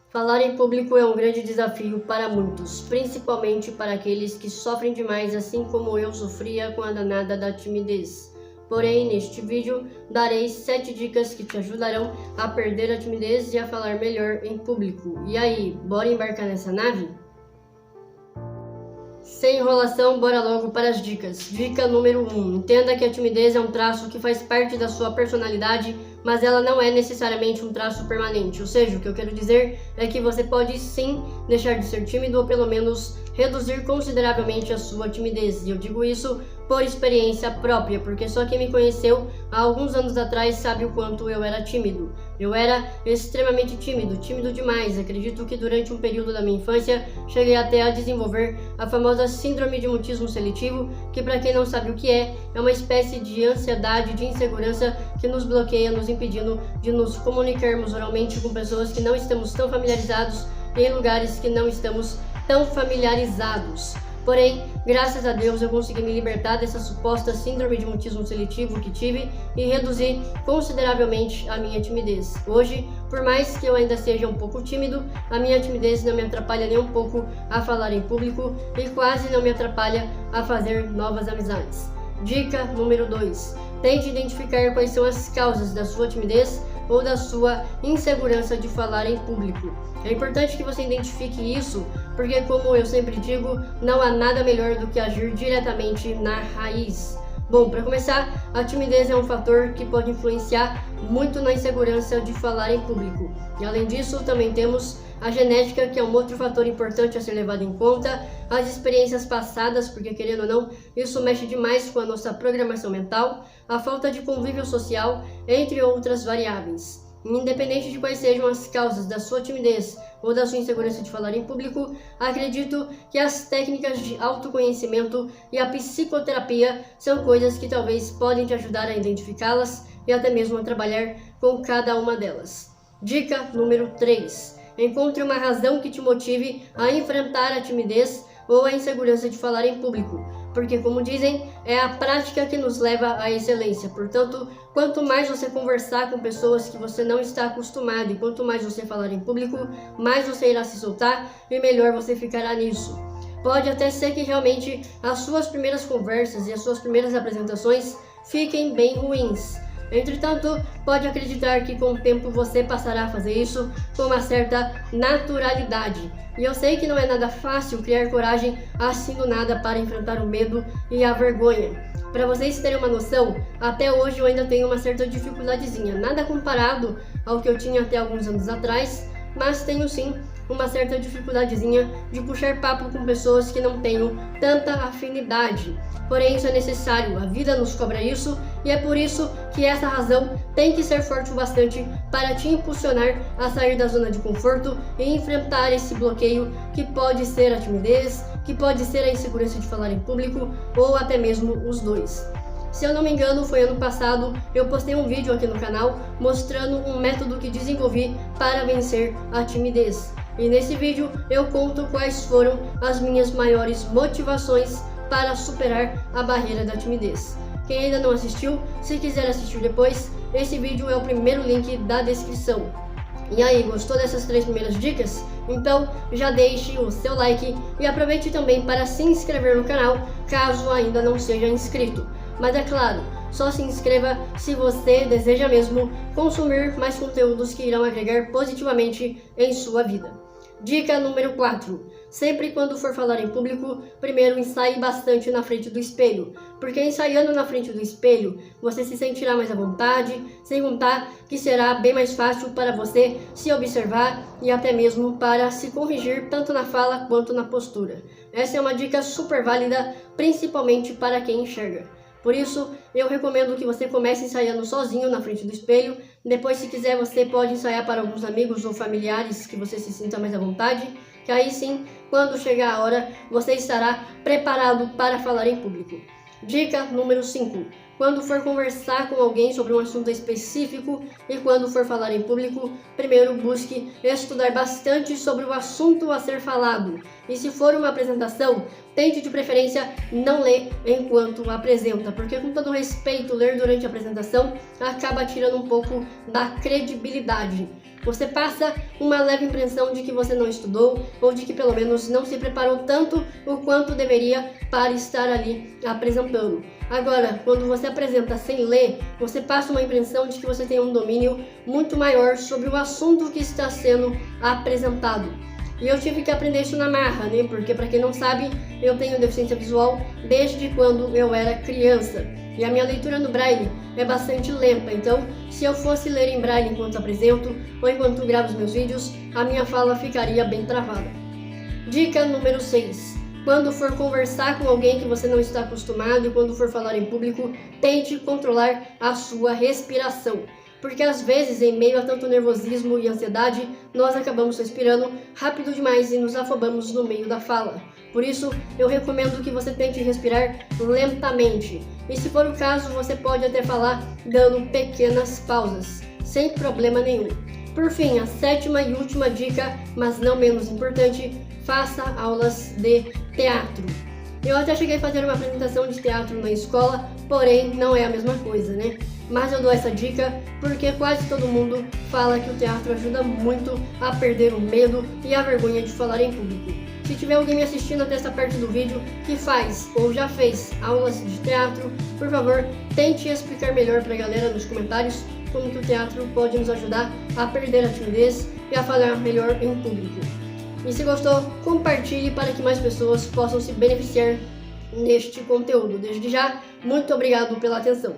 Falar em público é um grande desafio para muitos, principalmente para aqueles que sofrem demais, assim como eu sofria com a danada da timidez. Porém, neste vídeo, darei 7 dicas que te ajudarão a perder a timidez e a falar melhor em público. E aí, bora embarcar nessa nave? Sem enrolação, bora logo para as dicas. Dica número 1. Entenda que a timidez é um traço que faz parte da sua personalidade, mas ela não é necessariamente um traço permanente. Ou seja, o que eu quero dizer é que você pode sim deixar de ser tímido ou pelo menos reduzir consideravelmente a sua timidez. E eu digo isso por experiência própria, porque só quem me conheceu há alguns anos atrás sabe o quanto eu era tímido. Eu era extremamente tímido demais. Acredito que durante um período da minha infância cheguei até a desenvolver a famosa síndrome de mutismo seletivo, que para quem não sabe o que é uma espécie de ansiedade, de insegurança que nos bloqueia, nos impedindo de nos comunicarmos oralmente com pessoas que não estamos tão familiarizados e em lugares que não estamos tão familiarizados. Porém, graças a Deus eu consegui me libertar dessa suposta síndrome de mutismo seletivo que tive e reduzir consideravelmente a minha timidez. Hoje, por mais que eu ainda seja um pouco tímido, a minha timidez não me atrapalha nem um pouco a falar em público e quase não me atrapalha a fazer novas amizades. Dica número 2. Tente identificar quais são as causas da sua timidez ou da sua insegurança de falar em público. É importante que você identifique isso, porque como eu sempre digo, não há nada melhor do que agir diretamente na raiz. Bom, para começar, a timidez é um fator que pode influenciar muito na insegurança de falar em público. E além disso, também temos a genética, que é um outro fator importante a ser levado em conta, as experiências passadas, porque querendo ou não, isso mexe demais com a nossa programação mental, a falta de convívio social, entre outras variáveis. Independente de quais sejam as causas da sua timidez ou da sua insegurança de falar em público, acredito que as técnicas de autoconhecimento e a psicoterapia são coisas que talvez podem te ajudar a identificá-las e até mesmo a trabalhar com cada uma delas. Dica número 3. Encontre uma razão que te motive a enfrentar a timidez ou a insegurança de falar em público, porque, como dizem, é a prática que nos leva à excelência. Portanto, quanto mais você conversar com pessoas que você não está acostumado e quanto mais você falar em público, mais você irá se soltar e melhor você ficará nisso. Pode até ser que realmente as suas primeiras conversas e as suas primeiras apresentações fiquem bem ruins. Entretanto, pode acreditar que com o tempo você passará a fazer isso com uma certa naturalidade. E eu sei que não é nada fácil criar coragem assim do nada para enfrentar o medo e a vergonha. Para vocês terem uma noção, até hoje eu ainda tenho uma certa dificuldadezinha, nada comparado ao que eu tinha até alguns anos atrás, mas tenho sim uma certa dificuldadezinha de puxar papo com pessoas que não tenho tanta afinidade. Porém, isso é necessário, a vida nos cobra isso e é por isso que essa razão tem que ser forte o bastante para te impulsionar a sair da zona de conforto e enfrentar esse bloqueio que pode ser a timidez, que pode ser a insegurança de falar em público ou até mesmo os dois. Se eu não me engano, foi ano passado, eu postei um vídeo aqui no canal mostrando um método que desenvolvi para vencer a timidez. E nesse vídeo eu conto quais foram as minhas maiores motivações para superar a barreira da timidez. Quem ainda não assistiu, se quiser assistir depois, esse vídeo é o primeiro link da descrição. E aí, gostou dessas 3 primeiras dicas? Então já deixe o seu like e aproveite também para se inscrever no canal, caso ainda não seja inscrito. Mas é claro, só se inscreva se você deseja mesmo consumir mais conteúdos que irão agregar positivamente em sua vida. Dica número 4. Sempre quando for falar em público, primeiro ensaie bastante na frente do espelho, porque ensaiando na frente do espelho, você se sentirá mais à vontade, sem contar que será bem mais fácil para você se observar e até mesmo para se corrigir tanto na fala quanto na postura. Essa é uma dica super válida, principalmente para quem enxerga. Por isso, eu recomendo que você comece ensaiando sozinho na frente do espelho. Depois, se quiser, você pode ensaiar para alguns amigos ou familiares que você se sinta mais à vontade, que aí sim, quando chegar a hora, você estará preparado para falar em público. Dica número 5. Quando for conversar com alguém sobre um assunto específico e quando for falar em público, primeiro busque estudar bastante sobre o assunto a ser falado. E se for uma apresentação, tente de preferência não ler enquanto apresenta, porque com todo respeito, ler durante a apresentação acaba tirando um pouco da credibilidade. Você passa uma leve impressão de que você não estudou ou de que pelo menos não se preparou tanto o quanto deveria para estar ali apresentando. Agora, quando você apresenta sem ler, você passa uma impressão de que você tem um domínio muito maior sobre o assunto que está sendo apresentado. E eu tive que aprender isso na marra, né? Porque, para quem não sabe, eu tenho deficiência visual desde quando eu era criança. E a minha leitura no Braille é bastante lenta, então se eu fosse ler em Braille enquanto apresento ou enquanto gravo os meus vídeos, a minha fala ficaria bem travada. Dica número 6. Quando for conversar com alguém que você não está acostumado e quando for falar em público, tente controlar a sua respiração. Porque às vezes, em meio a tanto nervosismo e ansiedade, nós acabamos respirando rápido demais e nos afobamos no meio da fala. Por isso, eu recomendo que você tente respirar lentamente. E se for o caso, você pode até falar dando pequenas pausas, sem problema nenhum. Por fim, a 7ª e última dica, mas não menos importante, faça aulas de teatro. Eu até cheguei a fazer uma apresentação de teatro na escola, porém não é a mesma coisa, né? Mas eu dou essa dica porque quase todo mundo fala que o teatro ajuda muito a perder o medo e a vergonha de falar em público. Se tiver alguém me assistindo até essa parte do vídeo que faz ou já fez aulas de teatro, por favor, tente explicar melhor pra galera nos comentários como que o teatro pode nos ajudar a perder a timidez e a falar melhor em público. E se gostou, compartilhe para que mais pessoas possam se beneficiar neste conteúdo. Desde já, muito obrigado pela atenção.